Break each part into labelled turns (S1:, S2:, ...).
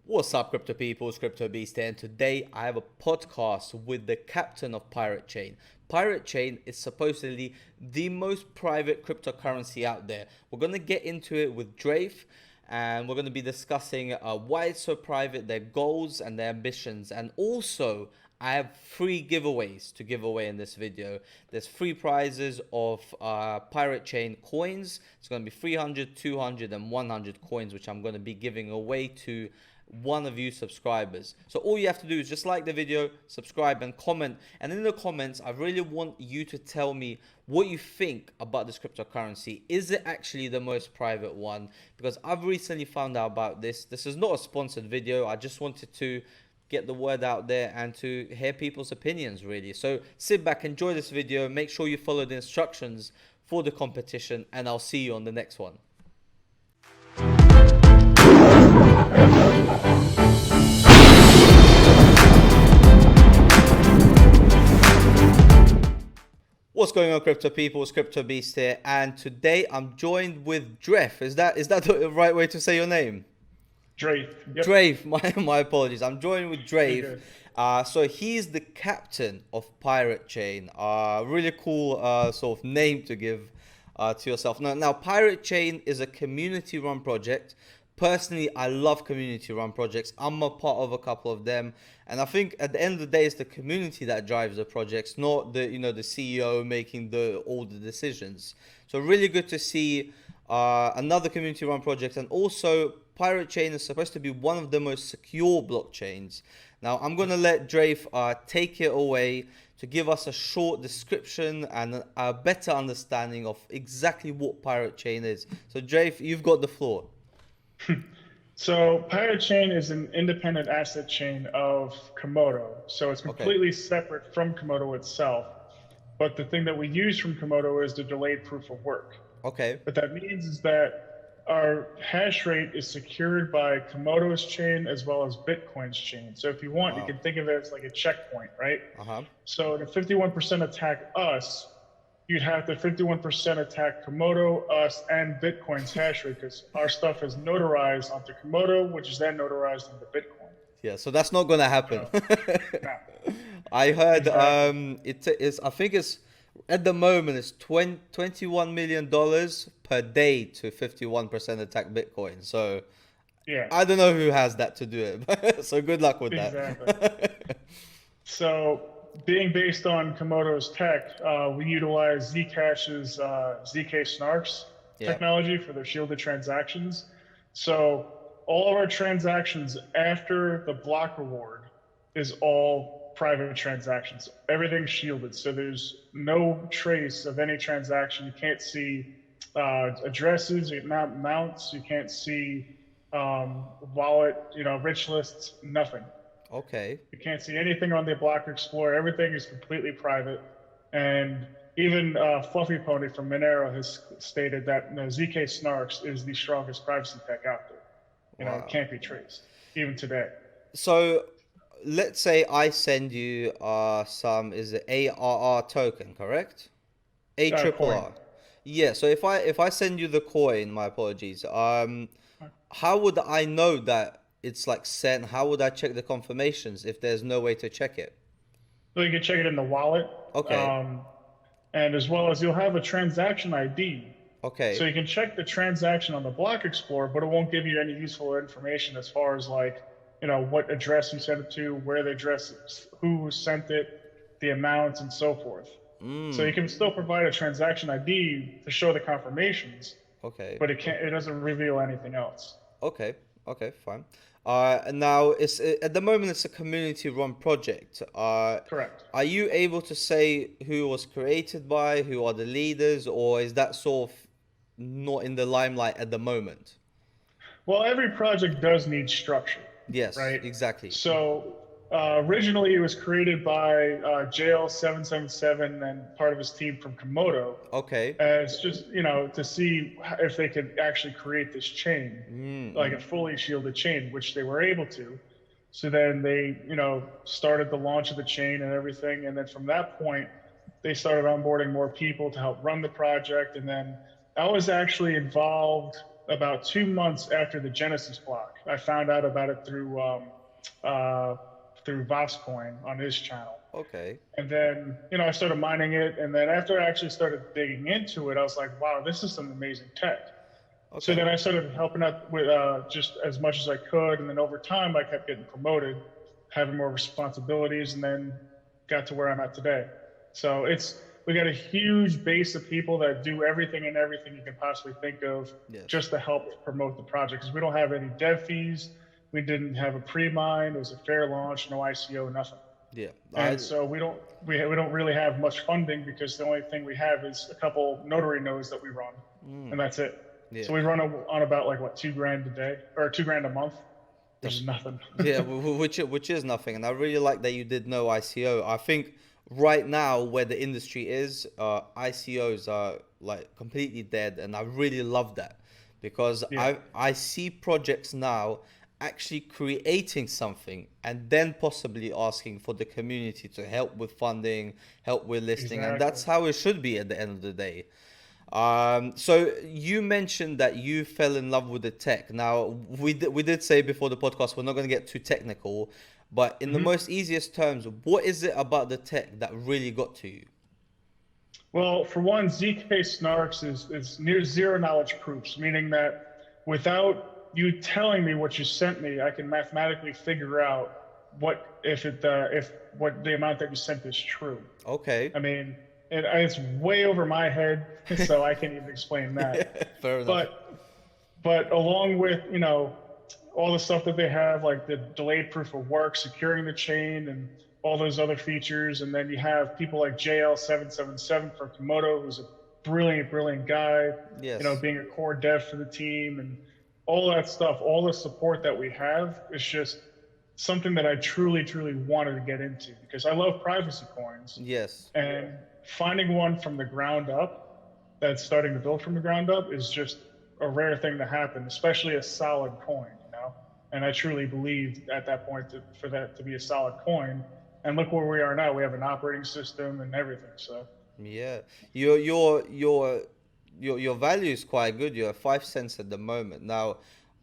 S1: What's up, crypto people? It's Crypto Beast here, and today I have a podcast with the captain of Pirate Chain. Pirate Chain is supposedly the most private cryptocurrency out there. We're going to get into it with Draeth, and we're going to be discussing why it's so private, their goals and their ambitions, and also I have free giveaways to give away in this video. There's free prizes of Pirate Chain coins. It's going to be 300, 200, and 100 coins, which I'm going to be giving away to one of you subscribers. So all you have to do is just like the video, subscribe, and comment. And in the comments, I really want you to tell me what you think about this cryptocurrency. Is it actually the most private one? Because I've recently found out about this. This is not a sponsored video. I just wanted to get the word out there and to hear people's opinions, really. So sit back, enjoy this video, make sure you follow the instructions for the competition, and I'll see you on the next one. What's going on, crypto people? It's Crypto Beast here, and today I'm joined with Draeth. Is that the right way to say your name?
S2: Draeth. Yep.
S1: Draeth, my apologies. I'm joined with Draeth. So he's the captain of Pirate Chain. Really cool sort of name to give to yourself. Now, Pirate Chain is a community-run project. Personally, I love community-run projects. I'm a part of a couple of them, and I think at the end of the day, it's the community that drives the projects, not the the CEO making all the decisions. So really good to see another community-run project, and also Pirate Chain is supposed to be one of the most secure blockchains. Now, I'm gonna let Draeth take it away to give us a short description and a better understanding of exactly what Pirate Chain is. So, Draeth, you've got the floor.
S2: So Pirate Chain is an independent asset chain of Komodo. So it's completely separate from Komodo itself. But the thing that we use from Komodo is the delayed proof of work.
S1: Okay.
S2: What that means is that our hash rate is secured by Komodo's chain as well as Bitcoin's chain. So if you want, you can think of it as like a checkpoint, right? So the 51% attack us, you'd have to 51% attack Komodo, us, and Bitcoin's hash rate, because our stuff is notarized onto Komodo, which is then notarized into Bitcoin.
S1: Yeah, so that's not gonna happen.
S2: Nah.
S1: I heard
S2: Exactly.
S1: it is, I think it's at the moment it's $21 million per day to 51% attack Bitcoin. So
S2: Yeah,
S1: I don't know who has that to do it. So good luck with
S2: exactly.
S1: that.
S2: So being based on Komodo's tech, we utilize Zcash's ZK Snarks
S1: Yeah.
S2: technology for their shielded transactions. So all of our transactions after the block reward is all private transactions. Everything's shielded, so there's no trace of any transaction. You can't see addresses, not amounts. You can't see wallet, rich lists, nothing.
S1: Okay.
S2: You can't see anything on the Block Explorer. Everything is completely private. And even Fluffy Pony from Monero has stated that ZK Snarks is the strongest privacy tech out there. It can't be traced, even today.
S1: So let's say I send you is it ARR token, correct? A triple
S2: Coin.
S1: R. Yeah, so if I send you the coin, my apologies. How would I know that it's like sent? How would I check the confirmations if there's no way to check it?
S2: So you can check it in the wallet.
S1: Okay.
S2: And as well as you'll have a transaction ID. So
S1: Okay.
S2: you can check the transaction on the Block Explorer, but it won't give you any useful information as far as like, what address you sent it to, where the address is, who sent it, the amounts, and so forth. So you can still provide a transaction ID to show the confirmations,
S1: Okay.
S2: but it doesn't reveal anything else.
S1: Okay. Okay. Fine. And now it's at the moment it's a community-run project.
S2: Correct.
S1: Are you able to say who was created by, who are the leaders, or is that sort of not in the limelight at the moment?
S2: Well, every project does need structure,
S1: Yes,
S2: right?
S1: exactly.
S2: So originally it was created by JL777 and part of his team from Komodo
S1: Okay.
S2: as just, to see if they could actually create this chain, like a fully shielded chain, which they were able to. So then they, started the launch of the chain and everything. And then from that point, they started onboarding more people to help run the project. And then I was actually involved about 2 months after the Genesis block. I found out about it uh, through Voscoin on his channel.
S1: Okay.
S2: And then, I started mining it. And then after I actually started digging into it, I was like, wow, this is some amazing tech. So
S1: Okay.
S2: then I started helping out with just as much as I could. And then over time, I kept getting promoted, having more responsibilities, and then got to where I'm at today. So we got a huge base of people that do everything and everything you can possibly think of
S1: Yes.
S2: just to help promote the project. Because we don't have any dev fees. We didn't have a pre-mine. It was a fair launch, no ICO, nothing.
S1: Yeah.
S2: And so we don't really have much funding because the only thing we have is a couple notary nodes that we run, and that's it.
S1: Yeah.
S2: So we run on about like what, $2,000 a day or $2,000 a month, which is nothing.
S1: Yeah, which is nothing, and I really like that you did no ICO. I think right now where the industry is, ICOs are like completely dead, and I really love that because
S2: Yeah,
S1: I see projects now actually creating something and then possibly asking for the community to help with funding, help with listing, and
S2: exactly.
S1: that's how it should be at the end of the day. So you mentioned that you fell in love with the tech. Now we did say before the podcast we're not going to get too technical, but in the
S2: hmm
S1: most easiest terms, what is it about the tech that really got to you?
S2: Well, for one, ZK Snarks is near zero knowledge proofs, meaning that without you telling me what you sent me, I can mathematically figure out if what the amount that you sent is true.
S1: Okay.
S2: I mean, it's way over my head, so I can't even explain that.
S1: Yeah, fair enough.
S2: But along with all the stuff that they have, like the delayed proof of work, securing the chain, and all those other features, and then you have people like JL777 from Komodo, who's a brilliant, brilliant guy.
S1: Yes.
S2: Being a core dev for the team and all that stuff, all the support that we have is just something that I truly, truly wanted to get into because I love privacy coins.
S1: Yes.
S2: And finding one from the ground up that's starting to build from the ground up is just a rare thing to happen, especially a solid coin. And I truly believed at that point for that to be a solid coin. And look where we are now. We have an operating system and everything. So
S1: Yeah. Your value is quite good. You're at 5 cents at the moment. Now,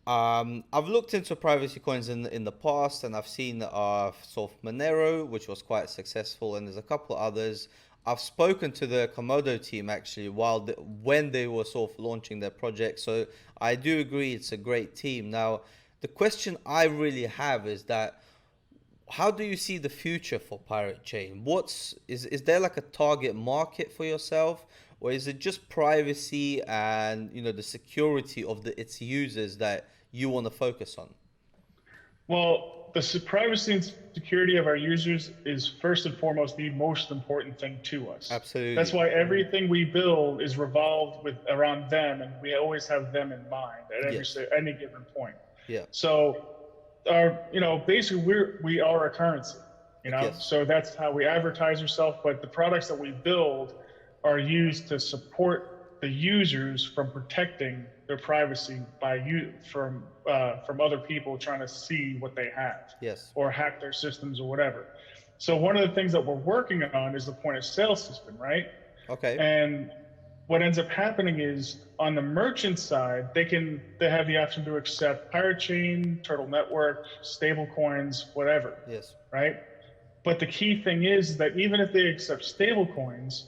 S1: I've looked into privacy coins in the past, and I've seen sort of Monero, which was quite successful, and there's a couple others. I've spoken to the Komodo team actually when they were sort of launching their project, so I do agree it's a great team. Now, the question I really have is that how do you see the future for Pirate Chain? Is there like a target market for yourself, or is it just privacy and the security of its users that you want to focus on?
S2: well, the privacy and security of our users is first and foremost the most important thing to us. That's
S1: Absolutely.
S2: why everything we build is revolved around them, and we always have them in mind at
S1: Yes.
S2: any given point.
S1: Yeah.
S2: So, basically, we are a currency.
S1: Yes.
S2: So that's how we advertise ourselves. But the products that we build are used to support the users from protecting their privacy from other people trying to see what they have
S1: Yes.
S2: or hack their systems or whatever. So one of the things that we're working on is the point of sale system, right?
S1: Okay.
S2: And what ends up happening is on the merchant side, they have the option to accept Pirate Chain, Turtle Network, stable coins, whatever,
S1: Yes.
S2: right? But the key thing is that even if they accept stable coins,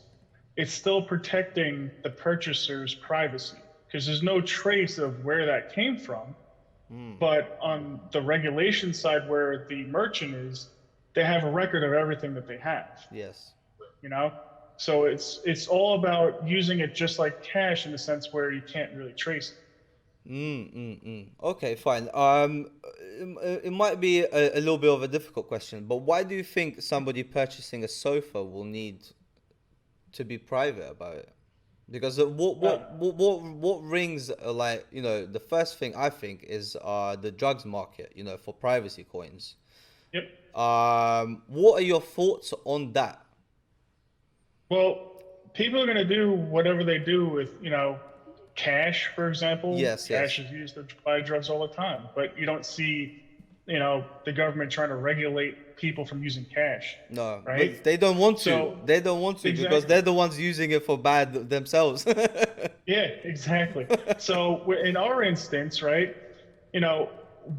S2: it's still protecting the purchaser's privacy because there's no trace of where that came from. But on the regulation side where the merchant is, they have a record of everything that they have,
S1: Yes.
S2: you know? So it's all about using it just like cash in the sense where you can't really trace it.
S1: Okay, fine. It might be a little bit of a difficult question, but why do you think somebody purchasing a sofa will need to be private about it? Because
S2: Uh,
S1: what rings like the first thing I think is the drugs market, for privacy coins.
S2: yep.
S1: What are your thoughts on that?
S2: Well, people are going to do whatever they do with, cash, for example.
S1: Yes, yes.
S2: Cash is used to buy drugs all the time, but you don't see the government trying to regulate people from using cash,
S1: No,
S2: right?
S1: but they don't want to.
S2: So
S1: They don't want to because
S2: exactly.
S1: they're the ones using it for bad themselves.
S2: Yeah, exactly. So in our instance, right? You know,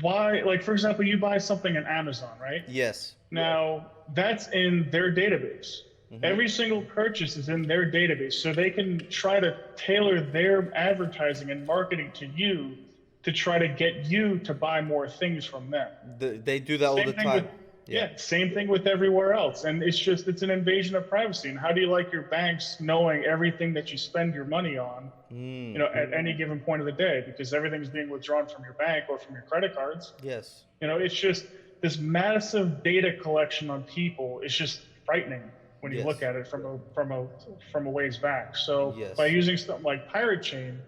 S2: why, like, for example, you buy something on Amazon, right?
S1: Yes.
S2: Now, that's in their database.
S1: Hmm.
S2: Every single purchase is in their database. So they can try to tailor their advertising and marketing to you to try to get you to buy more things from them.
S1: They do that all the
S2: Same thing with,
S1: time. Yeah.
S2: yeah, same thing with everywhere else. And it's an invasion of privacy. And how do you like your banks knowing everything that you spend your money on,
S1: Mm.
S2: at any given point of the day? Because everything's being withdrawn from your bank or from your credit cards.
S1: Yes.
S2: It's just this massive data collection on people. It's just frightening when you look
S1: Yes.
S2: at it from a ways back. So by
S1: Yes.
S2: using something like Pirate Chain,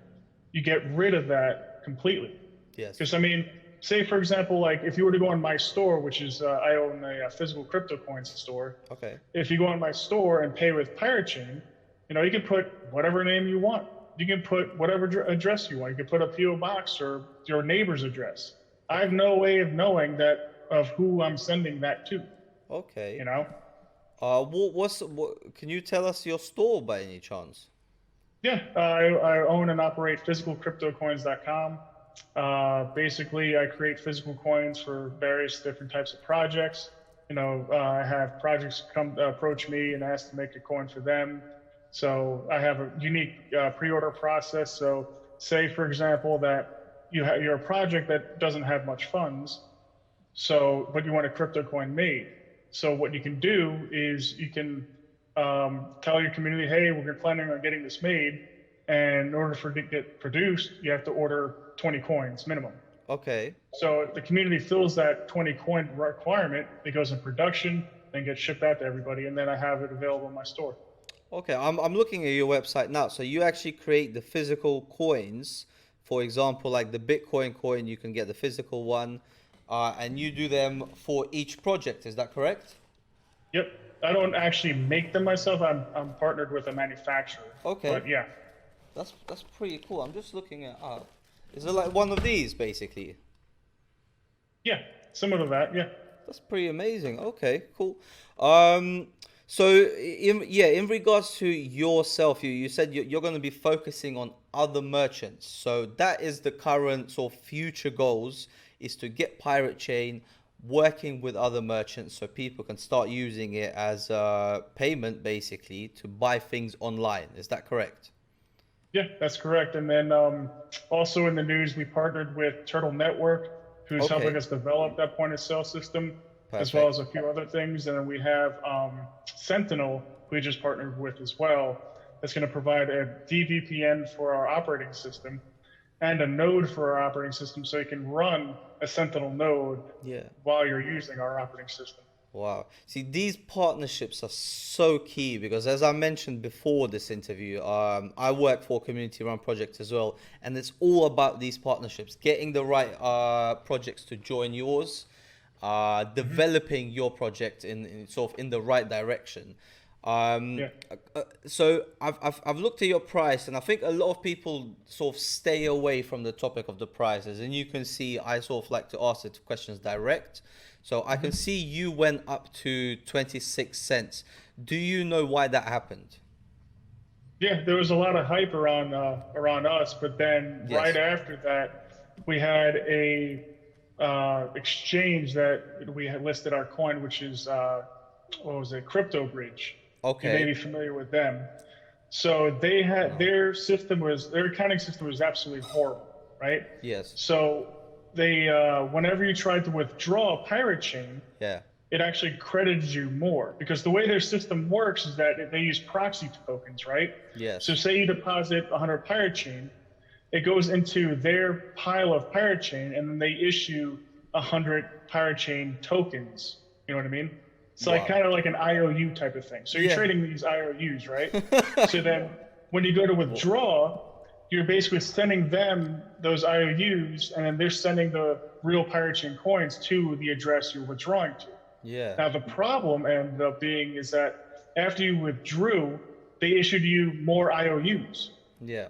S2: you get rid of that completely.
S1: Yes.
S2: Because I mean, say for example, like if you were to go on my store, which is I own a physical crypto coins store.
S1: Okay.
S2: If you go on my store and pay with Pirate Chain, you can put whatever name you want. You can put whatever address you want. You can put a PO box or your neighbor's address. I have no way of knowing that of who I'm sending that to. You
S1: Okay.
S2: know?
S1: What can you tell us your store by any chance?
S2: Yeah, I own and operate physicalcryptocoins.com. Basically, I create physical coins for various different types of projects. I have projects come approach me and ask to make a coin for them. So I have a unique pre-order process. So say, for example, that you're a project that doesn't have much funds, but you want a crypto coin made. So what you can do is you can tell your community, hey, we're planning on getting this made, and in order for it to get produced, you have to order 20 coins minimum.
S1: Okay.
S2: So if the community fills that 20 coin requirement, it goes in production, then gets shipped out to everybody, and then I have it available in my store.
S1: Okay. I'm looking at your website now. So you actually create the physical coins. For example, like the Bitcoin coin, you can get the physical one, and you do them for each project. Is that correct?
S2: Yep. I don't actually make them myself. I'm partnered with a manufacturer.
S1: Okay.
S2: But yeah.
S1: That's pretty cool. I'm just looking it up. Is it like one of these basically?
S2: Yeah. Similar to that. Yeah.
S1: That's pretty amazing. Okay, cool. Um, in regards to yourself, you said you're going to be focusing on other merchants. So that is the current sort of future goals is to get Pirate Chain working with other merchants so people can start using it as a payment basically to buy things online. Is that correct?
S2: Yeah, that's correct. And then also in the news, we partnered with Turtle Network, who's helping
S1: Okay,
S2: us develop that point of sale system, as well as
S1: perfect.
S2: a few other things. And then we have Sentinel, who we just partnered with as well, that's going to provide a DVPN for our operating system and a node for our operating system so you can run a Sentinel node
S1: Yeah.
S2: while you're using our operating system.
S1: Wow. See, these partnerships are so key because, as I mentioned before this interview, I work for a community-run project as well, and it's all about these partnerships, getting the right projects to join yours,
S2: Hmm.
S1: developing your project in sort of in the right direction. Um,
S2: Yeah.
S1: so I've looked at your price, and I think a lot of people sort of stay away from the topic of the prices. And you can see I sort of like to ask the questions direct. So I can
S2: Hmm.
S1: see you went up to 26 cents. Do you know why that happened?
S2: Yeah, there was a lot of hype around us, but then right
S1: Yes.
S2: after that, we had a exchange that we had listed our coin, which is what was it, Crypto Bridge. You may
S1: Okay.
S2: be familiar with them. So they had
S1: No.
S2: their accounting system was absolutely horrible, right?
S1: Yes.
S2: So they whenever you tried to withdraw a pirate chain,
S1: Yeah.
S2: it actually credited you more because the way their system works is that they use proxy tokens, right? So
S1: Yes.
S2: say you deposit 100 pirate chain, it goes into their pile of pirate chain, and then they issue 100 pirate chain tokens. You know what I mean? It's like
S1: Wow.
S2: kind of like an IOU type of thing. So you're
S1: Yeah.
S2: trading these IOUs, right? So then when you go to
S1: Wha-
S2: withdraw, you're basically sending them those IOUs, and then they're sending the real pirate chain coins to the address you're withdrawing to.
S1: Yeah.
S2: Now, the problem ended up being is that after you withdrew, they issued you more IOUs,
S1: Yeah.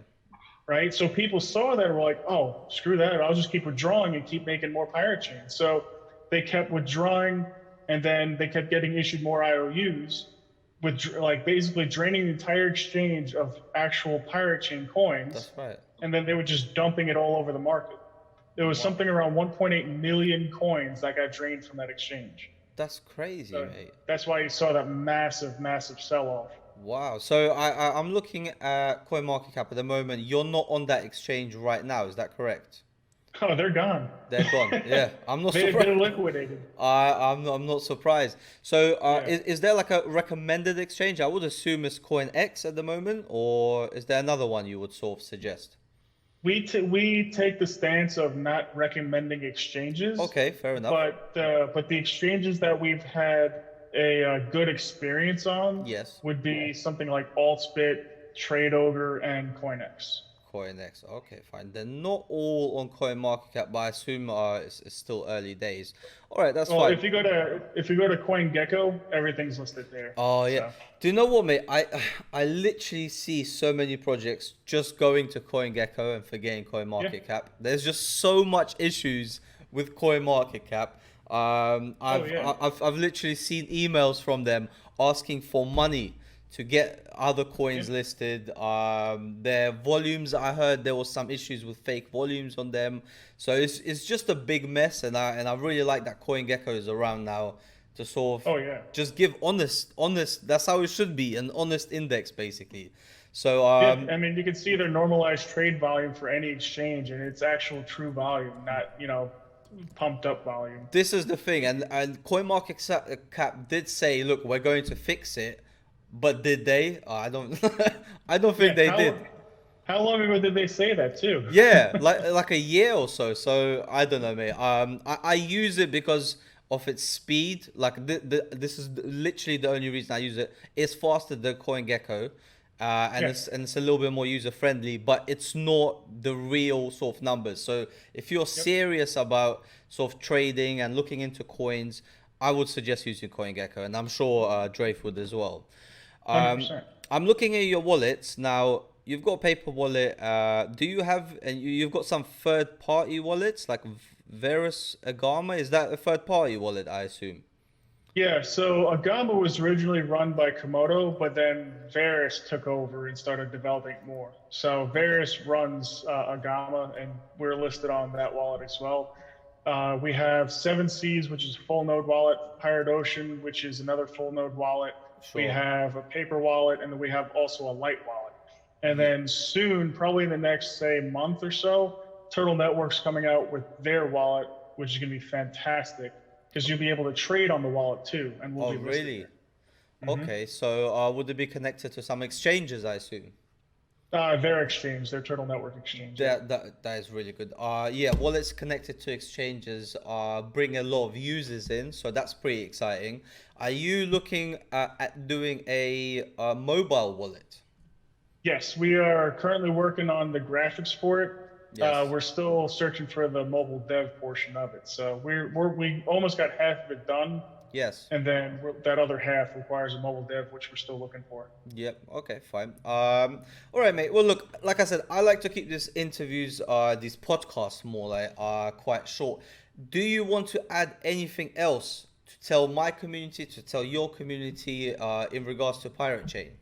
S2: right? So people saw that and were like, oh, screw that. I'll just keep withdrawing and keep making more pirate chains. So they kept withdrawing, and then they kept getting issued more IOUs, with like basically draining the entire exchange of actual Pirate Chain coins,
S1: That's right.
S2: and then they were just dumping it all over the market. There was
S1: Wow.
S2: something around 1.8 million coins that got drained from that exchange.
S1: That's crazy,
S2: So
S1: mate.
S2: that's why you saw that massive, massive sell-off.
S1: Wow. So I'm looking at CoinMarketCap at the moment. You're not on that exchange right now. Is that correct?
S2: Oh, they're gone.
S1: They're gone. Yeah, I'm not
S2: They're
S1: surprised.
S2: liquidated.
S1: I'm not surprised. So
S2: Yeah.
S1: is there like a recommended exchange? I would assume it's CoinX at the moment, or is there another one you would sort of suggest?
S2: We take the stance of not recommending exchanges,
S1: Okay, fair enough.
S2: but the exchanges that we've had a good experience on
S1: Yes.
S2: would be something like AltSpit, TradeOgre, and CoinX.
S1: CoinX. Okay, fine. They're not all on CoinMarketCap, but I assume it's still early days. All right, that's
S2: Well,
S1: fine.
S2: if you go to CoinGecko, everything's listed there.
S1: Oh yeah.
S2: So
S1: Do you know what, mate? I literally see so many projects just going to CoinGecko and forgetting
S2: yeah.
S1: CoinMarketCap. There's just so much issues with CoinMarketCap.
S2: Oh yeah.
S1: I've literally seen emails from them asking for money to get other
S2: Yeah.
S1: coins listed. Their volumes, I heard there was some issues with fake volumes on them. So it's just a big mess, and I really like that CoinGecko is around now to sort of
S2: Oh yeah.
S1: just give honest. That's how it should be, an honest index basically. So
S2: Yeah, I mean, you can see their normalized trade volume for any exchange, and it's actual true volume, not pumped up volume.
S1: this is the thing, and CoinMarketCap did say, look, we're going to fix it, but did they? I don't I don't think
S2: Yeah,
S1: they did.
S2: how long ago did they say that too?
S1: Yeah, like a year or so. So I don't know, mate. I use it because of its speed. Like this is literally the only reason I use it. It's faster than CoinGecko, and
S2: Yeah.
S1: it's a little bit more user friendly. But it's not the real sort of numbers. So if you're
S2: Yep.
S1: serious about sort of trading and looking into coins, I would suggest using CoinGecko, and I'm sure Draeth would as well. Um,
S2: 100%.
S1: I'm looking at your wallets now. You've got a paper wallet. Do you have, and you've got some third-party wallets like Verus Agama? Is that a third-party wallet, I assume?
S2: Yeah, so Agama was originally run by Komodo, but then Varus took over and started developing more. So
S1: Okay.
S2: Varus runs Agama, and we're listed on that wallet as well. We have Seven Seas, which is a full node wallet, Pirate Ocean, which is another full node wallet. We
S1: Sure.
S2: have a paper wallet, and then we have also a light wallet. And
S1: Yeah.
S2: then soon, probably in the next, say, month or so, Turtle Network's coming out with their wallet, which is going to be fantastic because you'll be able to trade on the wallet too, and we'll
S1: Oh,
S2: be listed
S1: really?
S2: there.
S1: Okay. So, would it be connected to some exchanges, I assume?
S2: Their exchange, their Turtle Network exchange. Yeah.
S1: That is really good. Yeah, wallets connected to exchanges bring a lot of users in, so that's pretty exciting. Are you looking at doing a mobile wallet?
S2: Yes, we are currently working on the graphics for it.
S1: Yes.
S2: We're still searching for the mobile dev portion of it. So we almost got half of it done,
S1: Yes.
S2: and then that other half requires a mobile dev, which we're still looking for.
S1: Yep. Okay. Fine. All right, mate. Well, look. Like I said, I like to keep these interviews, these podcasts, more like quite short. Do you want to add anything else to tell my community, to tell your community, in regards to Pirate Chain?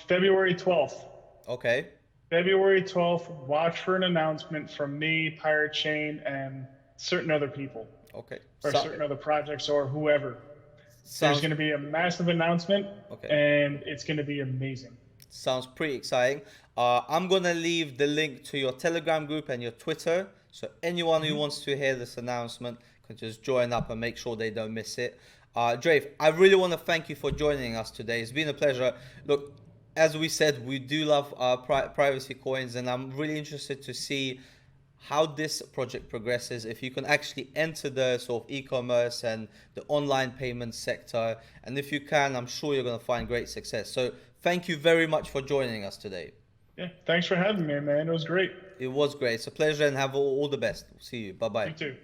S2: February 12th.
S1: Okay.
S2: February 12th, watch for an announcement from me, Pirate Chain, and certain other people,
S1: Okay.
S2: or
S1: So,
S2: certain other projects, or whoever. There's
S1: sounds
S2: going to be a massive announcement,
S1: okay.
S2: and it's going to be amazing.
S1: Sounds pretty exciting. I'm gonna leave the link to your Telegram group and your Twitter, so anyone who wants to hear this announcement can just join up and make sure they don't miss it. Draeth, I really want to thank you for joining us today. It's been a pleasure. Look, as we said, we do love privacy coins, and I'm really interested to see how this project progresses. If you can actually enter the sort of e-commerce and the online payment sector, and if you can, I'm sure you're going to find great success. So thank you very much for joining us today.
S2: Yeah, thanks for having me, man. It was great.
S1: It was great. It's a pleasure, and have all the best. See you. Bye
S2: You
S1: bye.
S2: too.